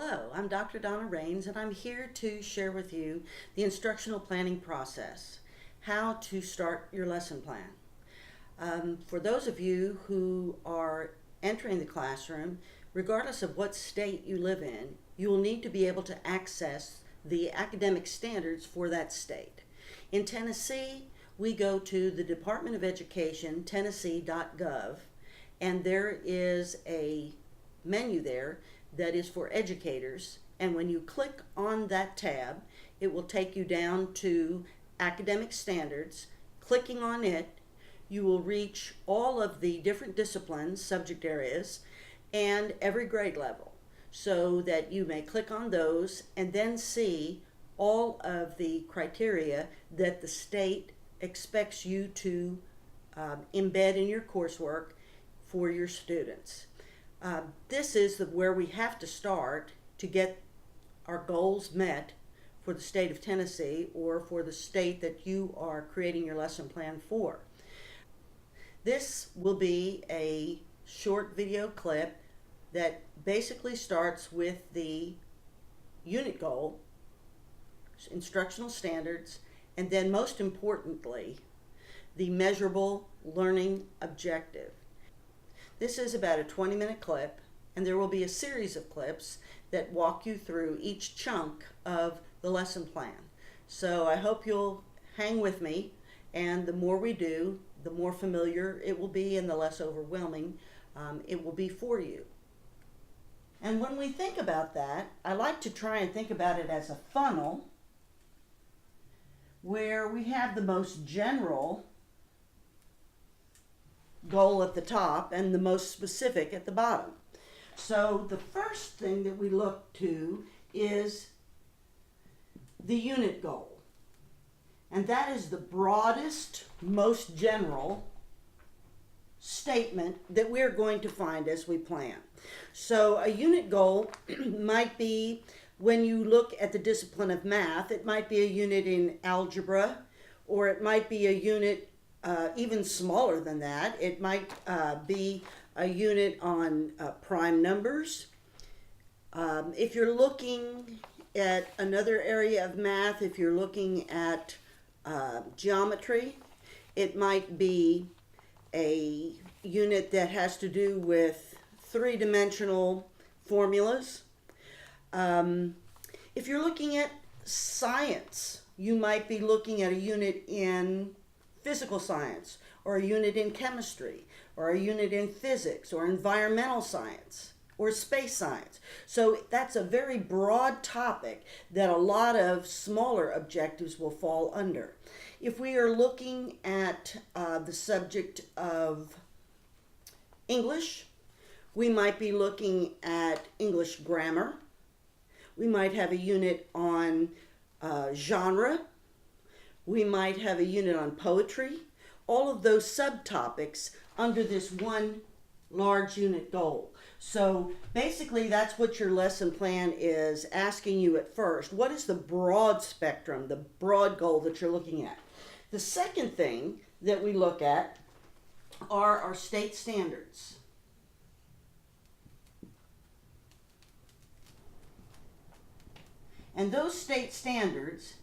Hello, I'm Dr. Donna Rains, and I'm here to share with you the instructional planning process, how to start your lesson plan. For those of you who are entering the classroom, regardless of what state you live in, you will need to be able to access the academic standards for that state. In Tennessee, we go to the Department of Education, tennessee.gov, and there is a menu there that is for educators, and when you click on that tab, it will take you down to academic standards. Clicking on it, you will reach all of the different disciplines, subject areas, and every grade level, so that you may click on those and then see all of the criteria that the state expects you to embed in your coursework for your students. This is where we have to start to get our goals met for the state of Tennessee or for the state that you are creating your lesson plan for. This will be a short video clip that basically starts with the unit goal, instructional standards, and then most importantly, the measurable learning objective. This is about a 20-minute clip, and there will be a series of clips that walk you through each chunk of the lesson plan. So I hope you'll hang with me, and the more we do, the more familiar it will be and the less overwhelming it will be for you. And when we think about that, I like to try and think about it as a funnel where we have the most general goal at the top and the most specific at the bottom. So the first thing that we look to is the unit goal. And that is the broadest, most general statement that we're going to find as we plan. So a unit goal might be, when you look at the discipline of math, it might be a unit in algebra, or it might be a unit even smaller than that. It might be a unit on prime numbers. If you're looking at another area of math, if you're looking at geometry, it might be a unit that has to do with three-dimensional formulas. If you're looking at science, you might be looking at a unit in physical science, or a unit in chemistry, or a unit in physics, or environmental science, or space science. So that's a very broad topic that a lot of smaller objectives will fall under. If we are looking at the subject of English, we might be looking at English grammar. We might have a unit on genre. We might have a unit on poetry. All of those subtopics under this one large unit goal. So basically that's what your lesson plan is asking you at first. What is the broad spectrum, the broad goal that you're looking at? The second thing that we look at are our state standards. And those state standards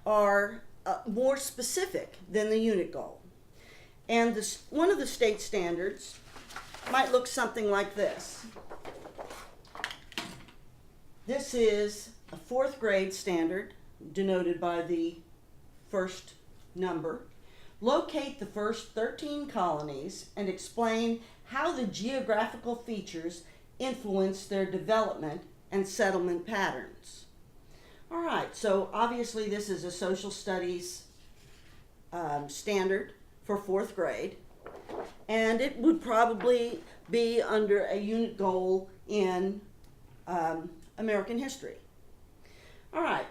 are more specific than the unit goal. And one of the state standards might look something like this. This is a fourth grade standard, denoted by the first number. Locate the first 13 colonies and explain how the geographical features influence their development and settlement patterns. All right, so obviously this is a social studies standard for fourth grade, and it would probably be under a unit goal in American history. All right,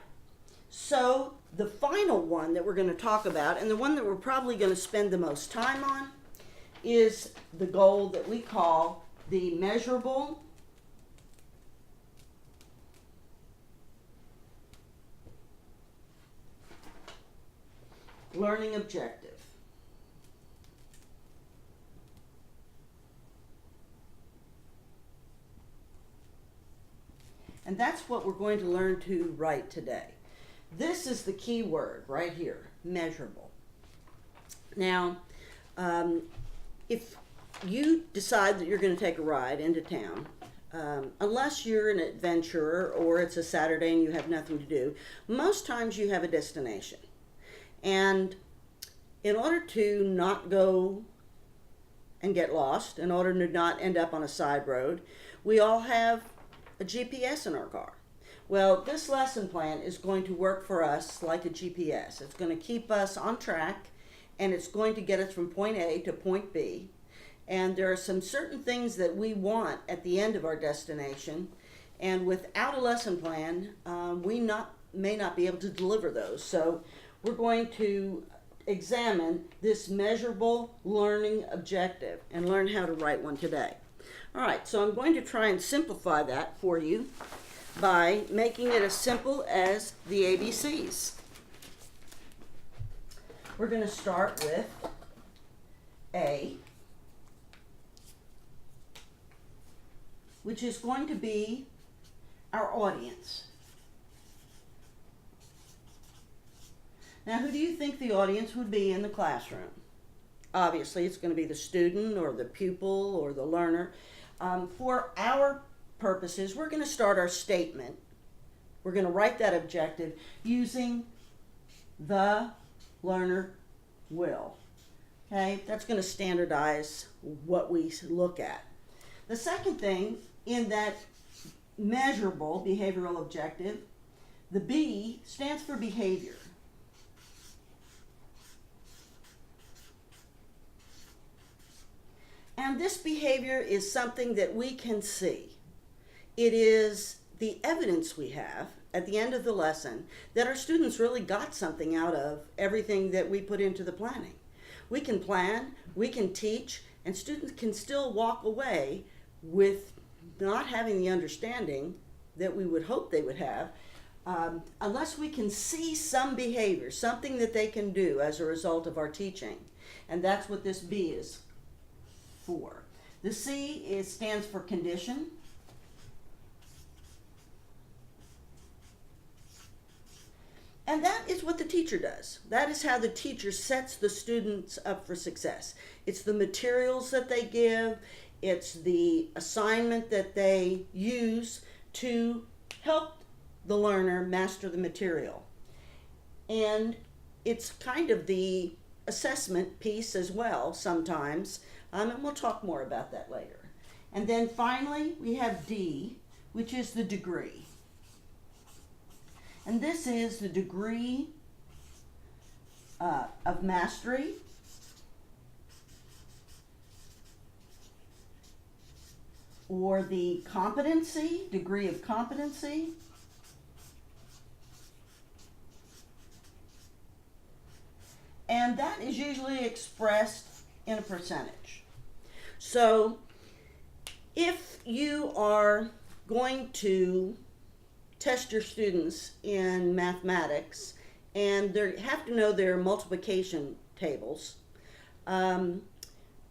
so the final one that we're going to talk about, and the one that we're probably going to spend the most time on, is the goal that we call the measurable learning objective. And that's what we're going to learn to write today. This is the key word right here, measurable. Now, if you decide that you're going to take a ride into town, unless you're an adventurer or it's a Saturday and you have nothing to do, most times you have a destination. And in order to not go and get lost, in order to not end up on a side road, we all have a GPS in our car. Well, this lesson plan is going to work for us like a GPS. It's going to keep us on track, and it's going to get us from point A to point B. And there are some certain things that we want at the end of our destination, and without a lesson plan, we may not be able to deliver those. So we're going to examine this measurable learning objective and learn how to write one today. All right, so I'm going to try and simplify that for you by making it as simple as the ABCs. We're going to start with A, which is going to be our audience. Now, who do you think the audience would be in the classroom? Obviously, it's going to be the student or the pupil or the learner. For our purposes, we're going to start our statement. We're going to write that objective using the learner will. Okay, that's going to standardize what we look at. The second thing in that measurable behavioral objective, the B stands for behavior. And this behavior is something that we can see. It is the evidence we have at the end of the lesson that our students really got something out of everything that we put into the planning. We can plan, we can teach, and students can still walk away with not having the understanding that we would hope they would have, unless we can see some behavior, something that they can do as a result of our teaching. And that's what this B is for. The C stands for condition. And that is what the teacher does. That is how the teacher sets the students up for success. It's the materials that they give, it's the assignment that they use to help the learner master the material. And it's kind of the assessment piece as well sometimes, and we'll talk more about that later. And then finally, we have D, which is the degree. And this is the degree of mastery, or the competency, degree of competency, and that is usually expressed in a percentage. So if you are going to test your students in mathematics and they have to know their multiplication tables,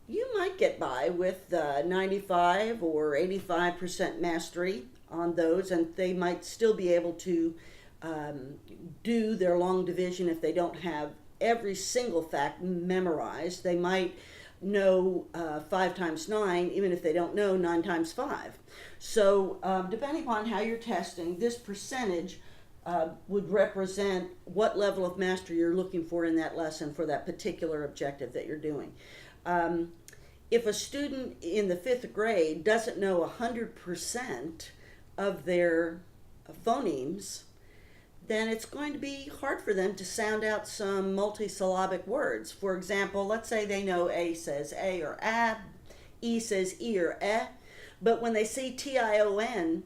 you might get by with 95 or 85% mastery on those, and they might still be able to do their long division if they don't have every single fact memorized. They might know 5 times 9, even if they don't know 9 times 5. So depending upon how you're testing, this percentage would represent what level of mastery you're looking for in that lesson for that particular objective that you're doing. If a student in the 5th grade doesn't know 100% of their phonemes, then it's going to be hard for them to sound out some multisyllabic words. For example, let's say they know A says A or A, E says E or E, but when they see T-I-O-N,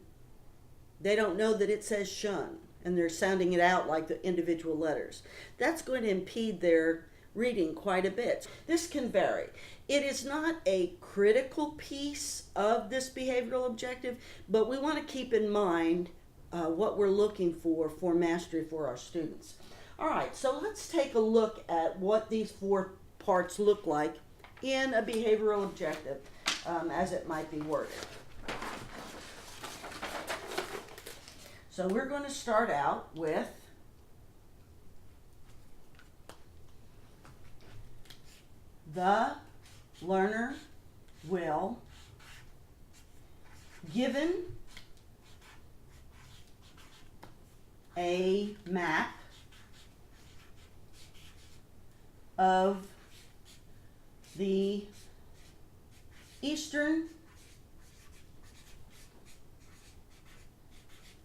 they don't know that it says shun, and they're sounding it out like the individual letters. That's going to impede their reading quite a bit. This can vary. It is not a critical piece of this behavioral objective, but we want to keep in mind what we're looking for mastery for our students. All right, so let's take a look at what these 4 parts look like in a behavioral objective as it might be worded. So we're going to start out with the learner will, given a map of the eastern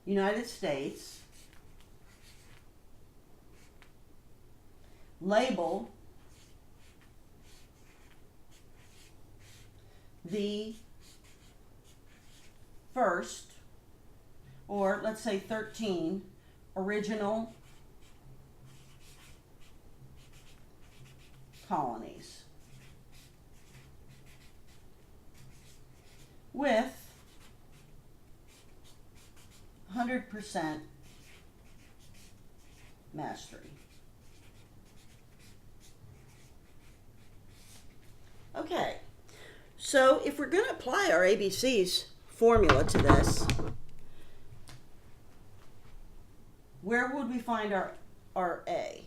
United States, label the first, or let's say 13, original colonies with 100% mastery. Okay, so if we're going to apply our ABCs formula to this, where would we find our A?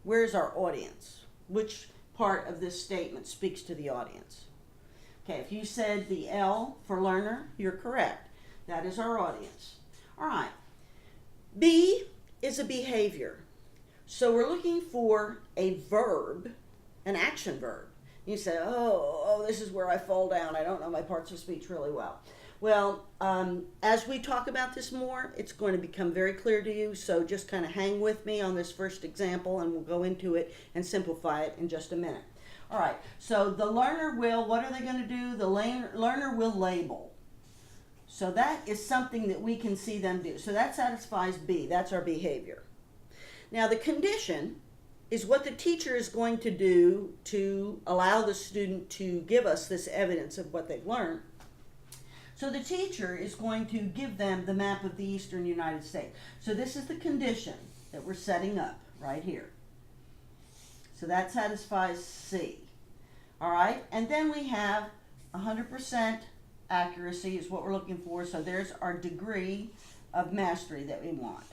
Where's our audience? Which part of this statement speaks to the audience? Okay, if you said the L for learner, you're correct. That is our audience. All right. B is a behavior. So we're looking for a verb, an action verb. You say, oh, this is where I fall down. I don't know my parts of speech really well. Well, as we talk about this more, it's going to become very clear to you. So just kind of hang with me on this first example, and we'll go into it and simplify it in just a minute. All right. So the learner will, what are they going to do? The learner will label. So that is something that we can see them do. So that satisfies B. That's our behavior. Now the condition is what the teacher is going to do to allow the student to give us this evidence of what they've learned. So the teacher is going to give them the map of the eastern United States. So this is the condition that we're setting up right here. So that satisfies C. All right, and then we have 100% accuracy is what we're looking for. So there's our degree of mastery that we want.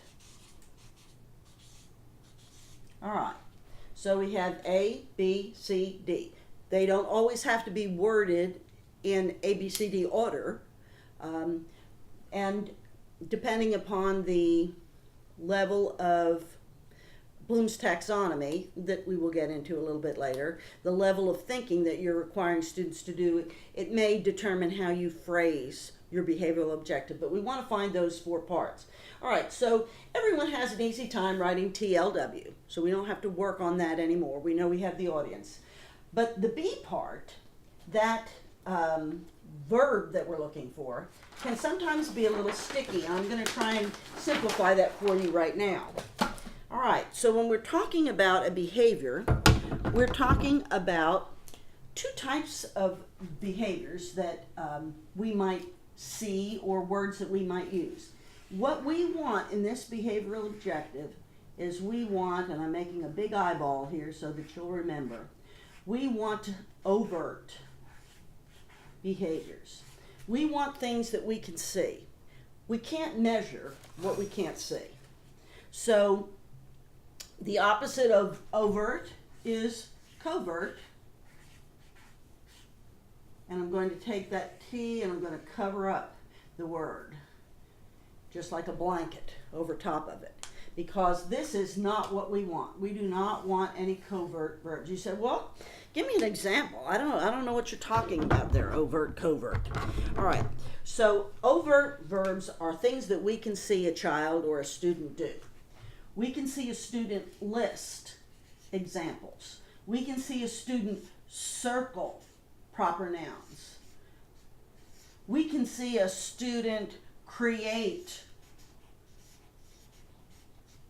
All right, so we have A, B, C, D. They don't always have to be worded in A, B, C, D order. And depending upon the level of Bloom's taxonomy that we will get into a little bit later, the level of thinking that you're requiring students to do, it may determine how you phrase your behavioral objective, but we want to find those 4 parts. All right, so everyone has an easy time writing TLW, so we don't have to work on that anymore. We know we have the audience. But the B part, that verb that we're looking for, can sometimes be a little sticky. I'm going to try and simplify that for you right now. All right, so when we're talking about a behavior, we're talking about 2 types of behaviors that we might see, or words that we might use. What we want in this behavioral objective is we want, and I'm making a big eyeball here so that you'll remember, we want overt behaviors. We want things that we can see. We can't measure what we can't see. So the opposite of overt is covert. And I'm going to take that T and I'm going to cover up the word, just like a blanket over top of it, because this is not what we want. We do not want any covert verbs. You said, well, give me an example. I don't know what you're talking about there, overt, covert. All right, so overt verbs are things that we can see a child or a student do. We can see a student list examples. We can see a student circle proper nouns. We can see a student create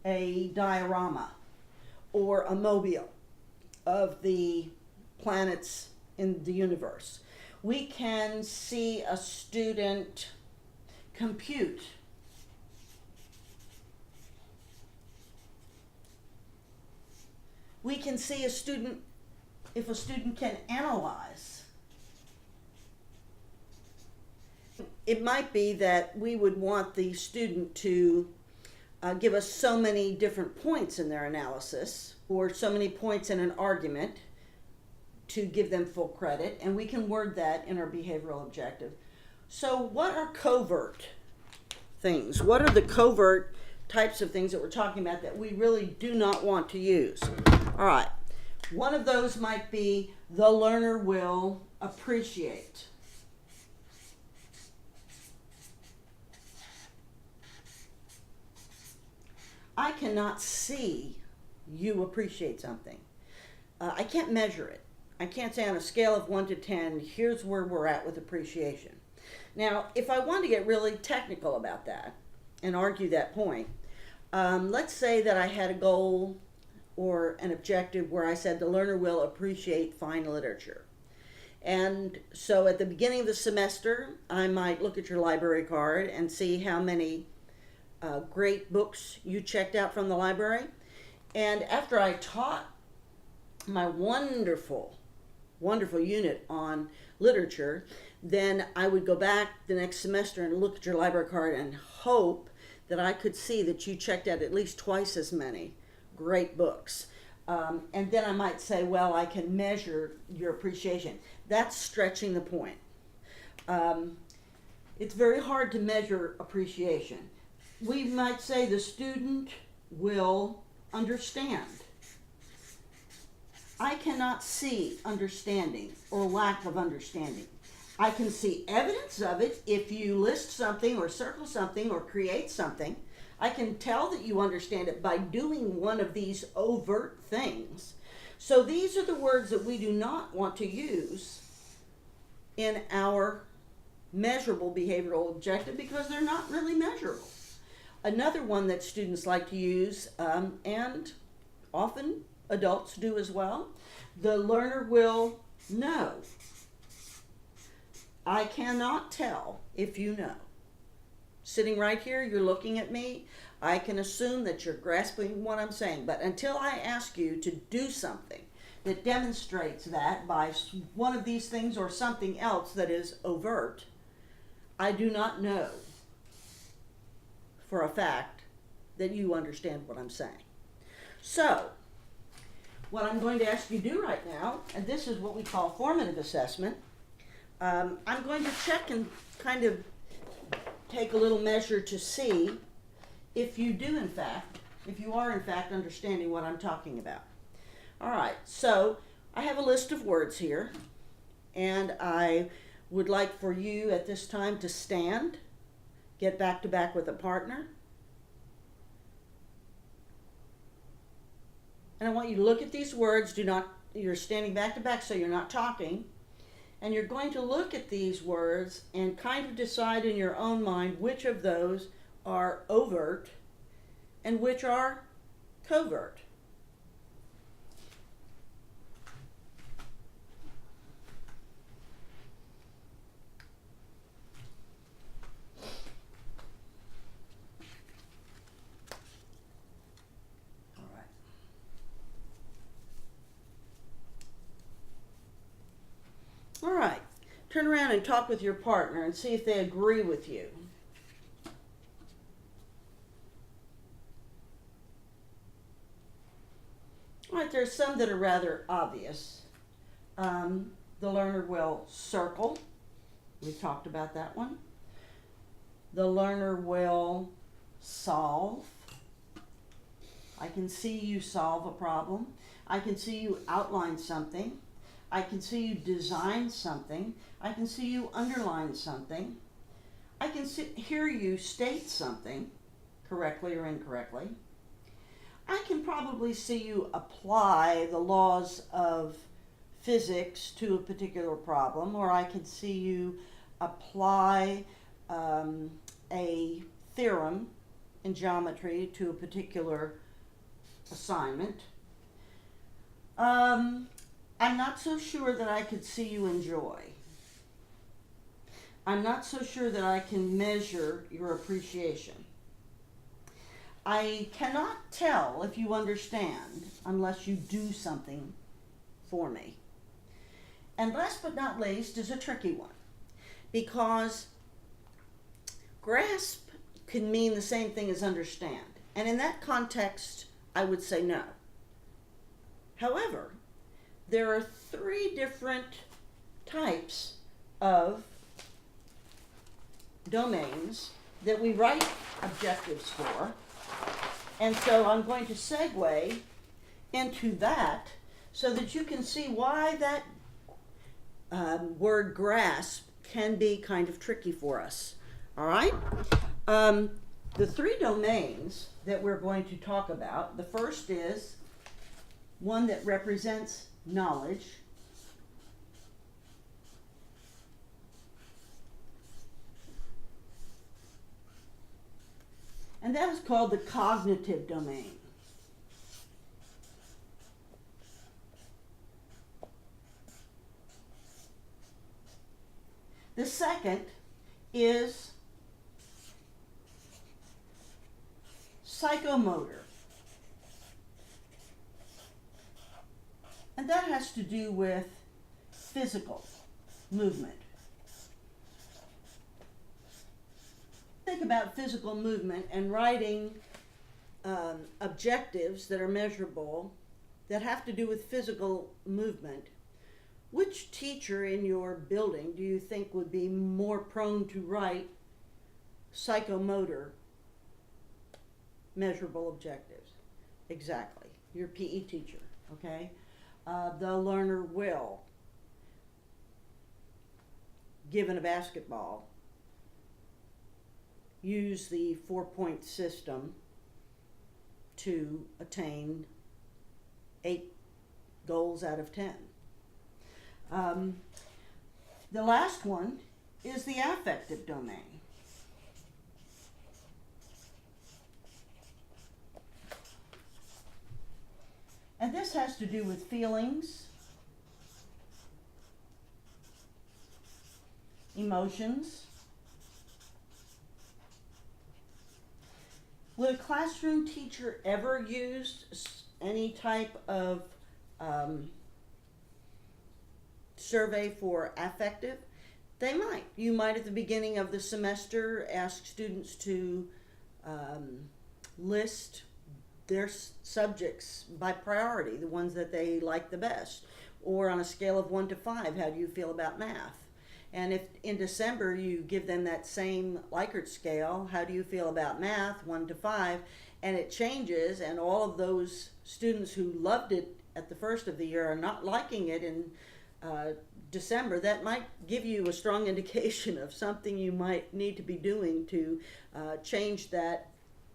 a diorama or a mobile of the planets in the universe. We can see a student compute. We can see a student, if a student can analyze. it might be that we would want the student to give us so many different points in their analysis, or so many points in an argument to give them full credit, and we can word that in our behavioral objective. So what are covert things? What are the covert types of things that we're talking about that we really do not want to use? All right, one of those might be the learner will appreciate. I cannot see you appreciate something. I can't measure it. I can't say on a scale of 1 to 10, here's where we're at with appreciation. Now, if I want to get really technical about that and argue that point, let's say that I had a goal or an objective where I said the learner will appreciate fine literature. And so at the beginning of the semester, I might look at your library card and see how many great books you checked out from the library. And after I taught my wonderful unit on literature, then I would go back the next semester and look at your library card and hope that I could see that you checked out at least twice as many great books. And then I might say, well, I can measure your appreciation. That's stretching the point. It's very hard to measure appreciation. We might say the student will understand. I cannot see understanding or lack of understanding. I can see evidence of it if you list something or circle something or create something. I can tell that you understand it by doing one of these overt things. So these are the words that we do not want to use in our measurable behavioral objective because they're not really measurable. Another one that students like to use, and often adults do as well, the learner will know. I cannot tell if you know. Sitting right here, you're looking at me, I can assume that you're grasping what I'm saying, but until I ask you to do something that demonstrates that by one of these things or something else that is overt, I do not know for a fact that you understand what I'm saying. So, what I'm going to ask you to do right now, and this is what we call formative assessment, I'm going to check and kind of take a little measure to see if you do in fact, if you are in fact understanding what I'm talking about. All right, so I have a list of words here, and I would like for you at this time to stand, get back to back with a partner. And I want you to look at these words. You're standing back to back so you're not talking. And you're going to look at these words and kind of decide in your own mind which of those are overt and which are covert. All right, turn around and talk with your partner and see if they agree with you. All right, there's some that are rather obvious. The learner will circle. We talked about that one. The learner will solve. I can see you solve a problem. I can see you outline something. I can see you design something. I can see you underline something. I can hear you state something correctly or incorrectly. I can probably see you apply the laws of physics to a particular problem, or I can see you apply a theorem in geometry to a particular assignment. I'm not so sure that I could see you enjoy. I'm not so sure that I can measure your appreciation. I cannot tell if you understand unless you do something for me. And last but not least is a tricky one, because grasp can mean the same thing as understand. And in that context, I would say no. However, there are 3 different types of domains that we write objectives for. And so I'm going to segue into that so that you can see why that word grasp can be kind of tricky for us. All right? The 3 domains that we're going to talk about, the first is one that represents knowledge. And that is called the cognitive domain. The second is psychomotor. And that has to do with physical movement. Think about physical movement and writing objectives that are measurable that have to do with physical movement. Which teacher in your building do you think would be more prone to write psychomotor measurable objectives? Exactly, your PE teacher, okay? The learner will, given a basketball, use the 4-point system to attain 8 goals out of 10. The last one is the affective domain. And this has to do with feelings, emotions. Would a classroom teacher ever use any type of survey for affective? They might. You might at the beginning of the semester ask students to list their subjects by priority, the ones that they like the best, or on a scale of 1 to 5, how do you feel about math? And if in December you give them that same Likert scale, how do you feel about math, 1 to 5, and it changes, and all of those students who loved it at the first of the year are not liking it in December, that might give you a strong indication of something you might need to be doing to change that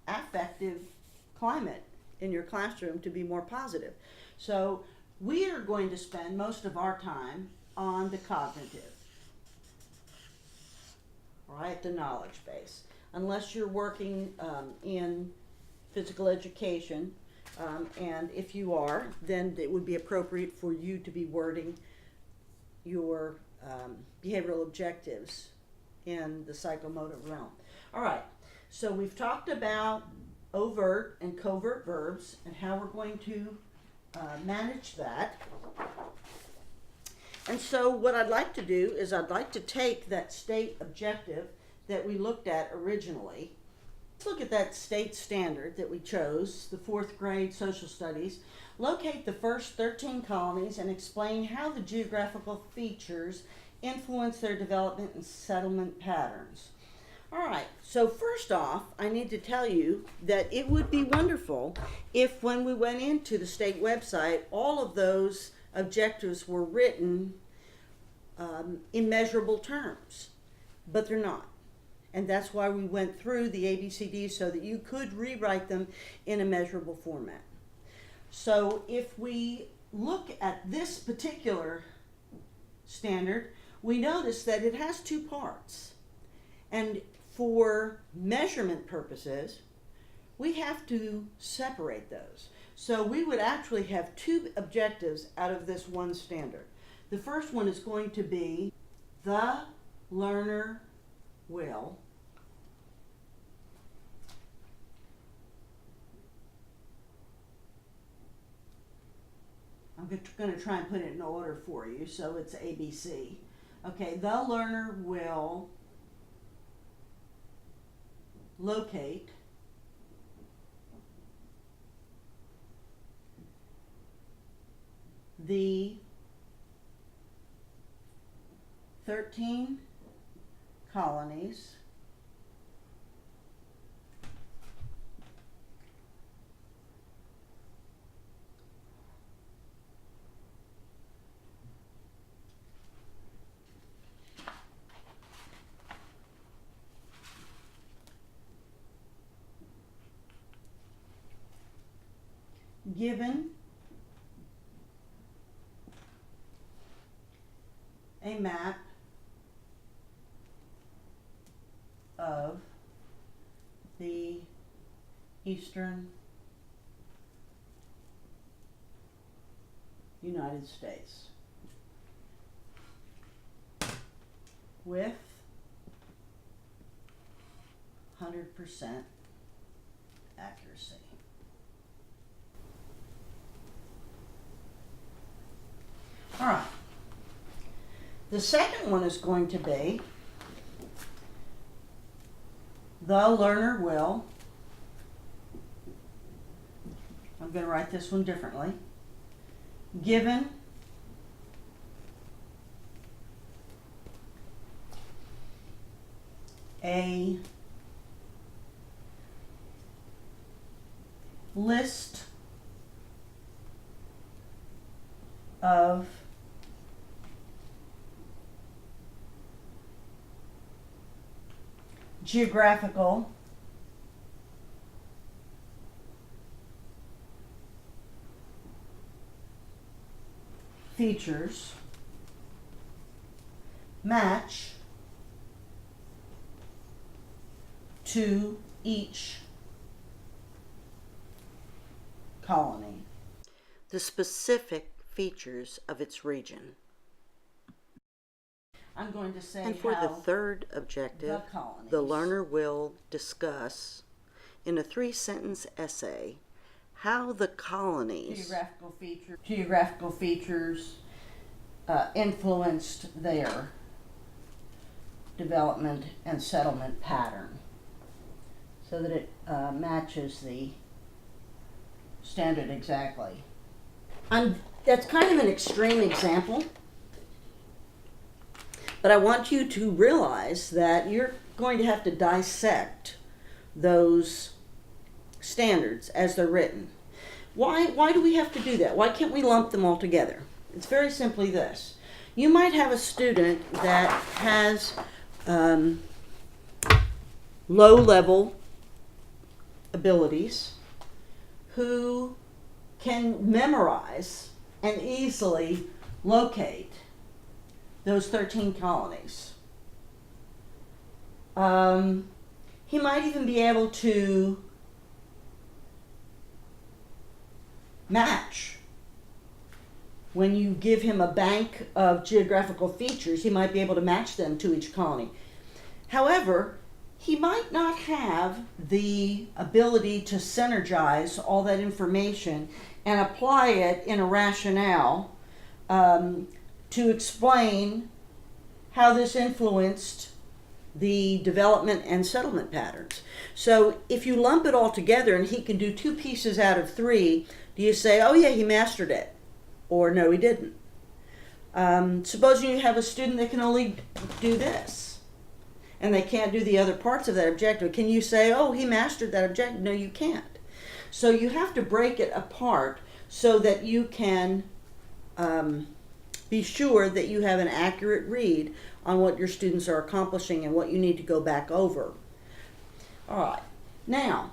affective climate in your classroom to be more positive. So we are going to spend most of our time on the cognitive, right, the knowledge base. Unless you're working in physical education, and if you are, then it would be appropriate for you to be wording your behavioral objectives in the psychomotor realm. All right, so we've talked about overt and covert verbs and how we're going to manage that. And so what I'd like to do is I'd like to take that state objective that we looked at originally. Let's look at that state standard that we chose, the 4th grade social studies. Locate the first 13 colonies and explain how the geographical features influence their development and settlement patterns. All right, so first off, I need to tell you that it would be wonderful if when we went into the state website, all of those objectives were written in measurable terms, but they're not. And that's why we went through the ABCDs so that you could rewrite them in a measurable format. So if we look at this particular standard, we notice that it has 2 parts. And for measurement purposes, we have to separate those. So we would actually have 2 objectives out of this one standard. The first one is going to be the learner will I'm going to try and put it in order for you, so it's ABC. Okay, the learner will locate the 13 colonies given a map of the eastern United States with 100% accuracy. All right. The second one is going to be the learner will, I'm going to write this one differently, given a list of geographical features match to each colony the specific features of its region. I'm going to say, and for the third objective, the learner will discuss in a 3-sentence essay how the colonies geographical features influenced their development and settlement pattern so that it matches the standard exactly. That's kind of an extreme example, but I want you to realize that you're going to have to dissect those standards as they're written. Why do we have to do that? Why can't we lump them all together? It's very simply this. You might have a student that has low-level abilities who can memorize and easily locate those 13 colonies. He might even be able to match. When you give him a bank of geographical features, he might be able to match them to each colony. However, he might not have the ability to synergize all that information and apply it in a rationale to explain how this influenced the development and settlement patterns. So if you lump it all together and he can do 2 pieces out of 3, do you say, oh yeah, he mastered it? Or no, he didn't? Supposing you have a student that can only do this and they can't do the other parts of that objective. Can you say, oh, he mastered that objective? No, you can't. So you have to break it apart so that you can be sure that you have an accurate read on what your students are accomplishing and what you need to go back over. All right. Now,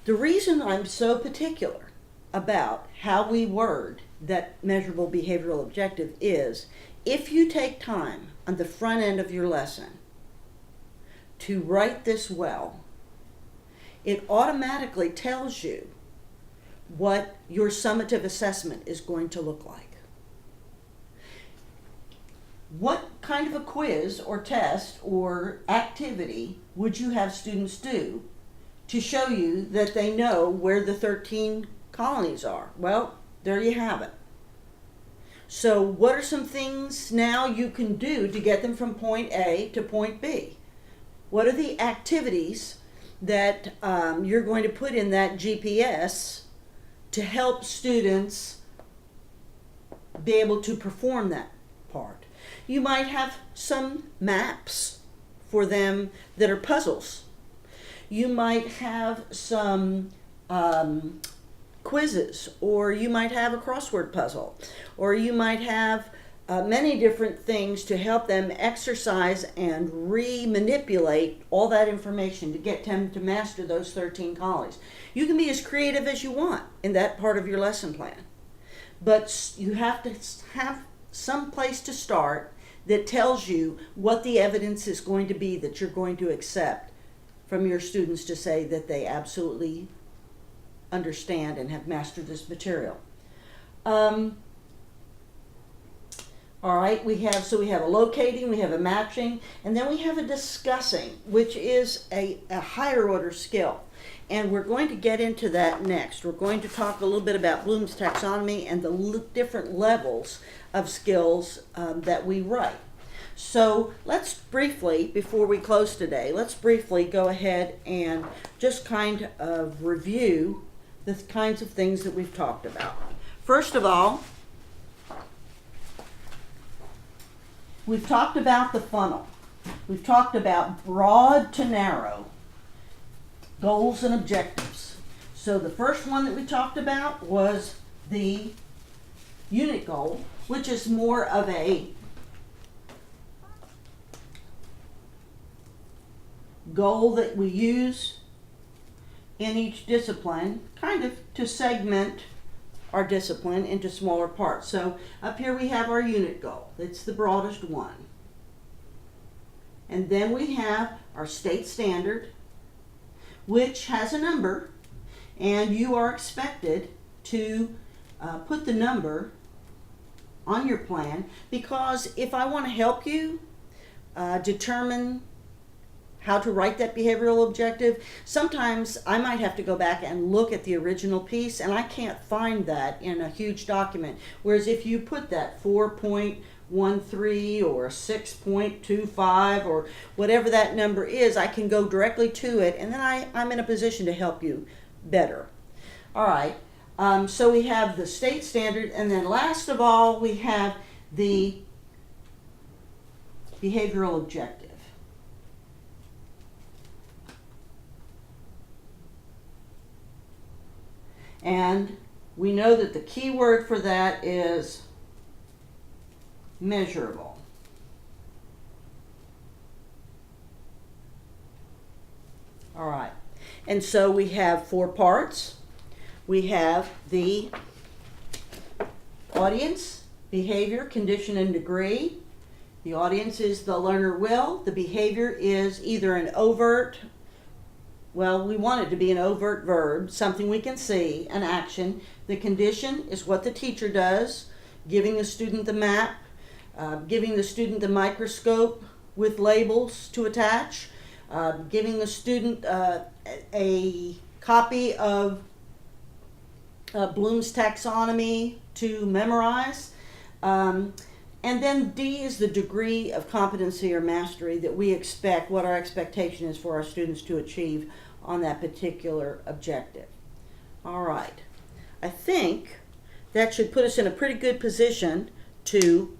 the reason I'm so particular about how we word that measurable behavioral objective is if you take time on the front end of your lesson to write this well, it automatically tells you what your summative assessment is going to look like. What kind of a quiz or test or activity would you have students do to show you that they know where the 13 colonies are? Well, there you have it. So what are some things now you can do to get them from point A to point B? What are the activities that you're going to put in that GPS to help students be able to perform that part. You might have some maps for them that are puzzles. You might have some quizzes, or you might have a crossword puzzle, or you might have many different things to help them exercise and re-manipulate all that information to get them to master those 13 colonies. You can be as creative as you want in that part of your lesson plan, but you have to have some place to start that tells you what the evidence is going to be that you're going to accept from your students to say that they absolutely understand and have mastered this material. All right, we have a locating, we have a matching, and then we have a discussing, which is a higher order skill. And we're going to get into that next. We're going to talk a little bit about Bloom's taxonomy and the different levels of skills that we write. So let's briefly, before we close today, let's briefly go ahead and just kind of review the kinds of things that we've talked about. First of all, we've talked about the funnel. We've talked about broad to narrow goals and objectives. So the first one that we talked about was the unit goal, which is more of a goal that we use in each discipline, kind of to segment our discipline into smaller parts. So up here we have our unit goal. It's the broadest one. And then we have our state standard, which has a number, and you are expected to put the number on your plan, because if I want to help you determine how to write that behavioral objective, sometimes I might have to go back and look at the original piece, and I can't find that in a huge document. Whereas if you put that 4.13 or 6.25 or whatever that number is, I can go directly to it, and then I'm in a position to help you better. All right, so we have the state standard, and then last of all, we have the behavioral objective. And we know that the key word for that is measurable. All right. And so we have 4 parts. We have the audience, behavior, condition, and degree. The audience is the learner will. The behavior is either an overt, well, we want it to be an overt verb, something we can see, an action. The condition is what the teacher does, giving the student the map, giving the student the microscope with labels to attach, giving the student a copy of Bloom's taxonomy to memorize. And then D is the degree of competency or mastery that we expect, what our expectation is for our students to achieve on that particular objective. All right. I think that should put us in a pretty good position to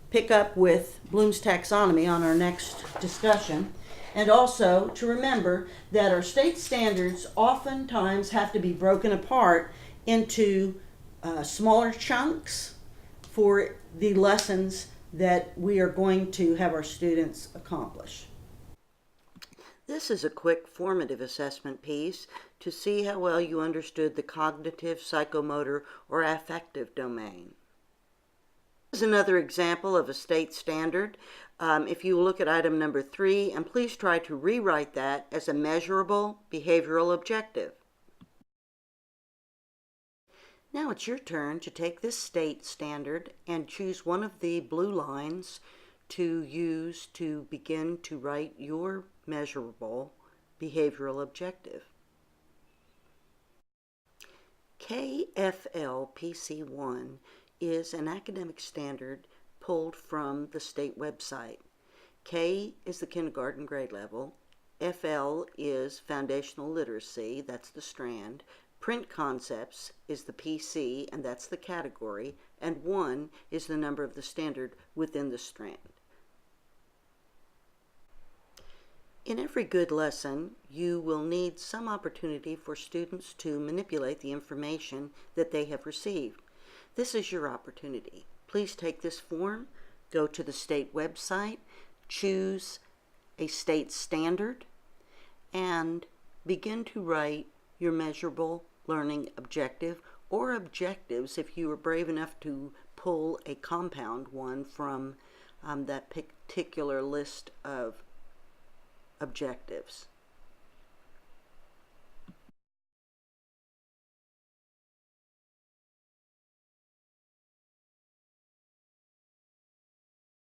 pick up with Bloom's taxonomy on our next discussion, and also to remember that our state standards oftentimes have to be broken apart into smaller chunks for the lessons that we are going to have our students accomplish. This is a quick formative assessment piece to see how well you understood the cognitive, psychomotor, or affective domain. This is another example of a state standard. If you look at item number 3, and please try to rewrite that as a measurable behavioral objective. Now it's your turn to take this state standard and choose one of the blue lines to use to begin to write your measurable behavioral objective. KFL PC1 is an academic standard pulled from the state website. K is the kindergarten grade level, FL is foundational literacy, that's the strand. Print concepts is the PC, and that's the category. And 1 is the number of the standard within the strand. In every good lesson, you will need some opportunity for students to manipulate the information that they have received. This is your opportunity. Please take this form, go to the state website, choose a state standard, and begin to write your measurable learning objective or objectives if you are brave enough to pull a compound one from that particular list of objectives.